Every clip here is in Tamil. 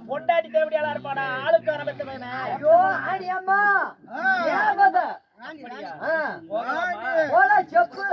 பொண்டாட்டி தேவடியாளா இருப்பாடா ஆளுக்கு ஆரம்பித்த பையனா செப்பு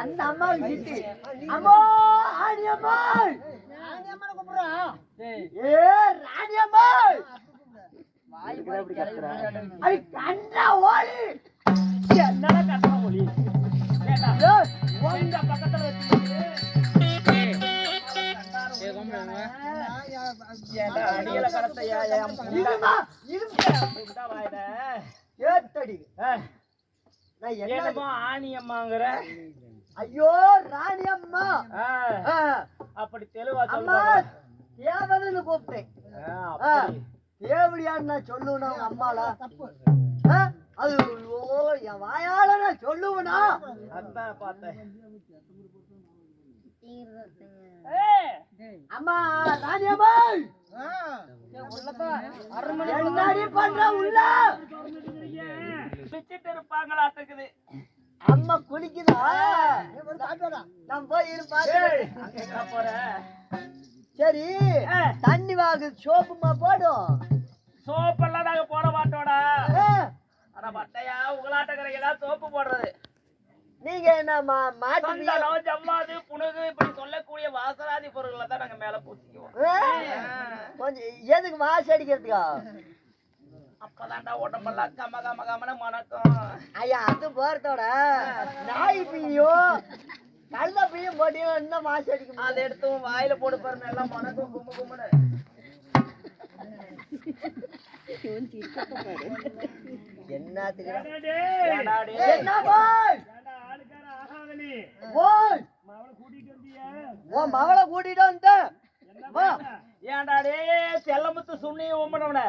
அந்த அம்மா கிட்டி அம்மா ராணி அம்மா கூப்பிடுறா ஏ ராணி அம்மா வாய் இப்படி கத்துறா ஐ கண்டா ஓடி என்னடா கத்துறா ஓடி கேட்டா ஓங்க பக்கத்துல வச்சு ஏடா அடியல கடத்தையா இருமா இருடா வாயிட ஏத்தடி நான் என்னமோ ஆணி அம்மாங்கற ஐயோ ராணி அம்மா அப்படி தெளிவா சொல்லுங்க தேவதன்னு கூப்பிட்டேன் அப்படி தேவடியான்னு நான் சொல்லுவேன் அம்மாளா தப்பு அது என் வாயால நான் சொல்லுவேனா? அதான் பார்த்தேன். அம்மா ராணியம்மா என்னடி பண்ற உள்ள பிச்சிட்டு இருப்பாங்களாட்டுக்குது. அம்மா குளிக்குதா? நான் போய் போறேன். சரி தண்ணி வாகு சோப்புமா போடும். சோப்பெல்லாம் நாங்க போட மாட்டோடா. ஆனா மட்டையா உங்களாட்டக்கிறீங்க சோப்பு போடுறது. நீங்க என்ன மாட்டு ஜம்மாது புனுகு இப்படி சொல்லக்கூடிய வாசனாதி பொருட்களை தான் நாங்க மேல பூசிக்குவோம். கொஞ்சம் எதுக்கு வாச அடிக்கிறதுக்கா? அப்பதான்டா உடம்பெல்லாம் கம கம கமன மணக்கும். ஐயா அது போறதோட நாய் பீயும் கழுத பீயும் போட்டியும் இன்னும் வாச அடிக்கும். அதை எடுத்து வாயில போட்டு பாருங்க எல்லாம் மணக்கும் கும்பு கும்புன்னு. என்னத்துக்கு என்ன போய் மவளை கூட்டிட்டு வந்த ஏன்டாடே செல்லமுத்து சுண்ணி உம்மனவன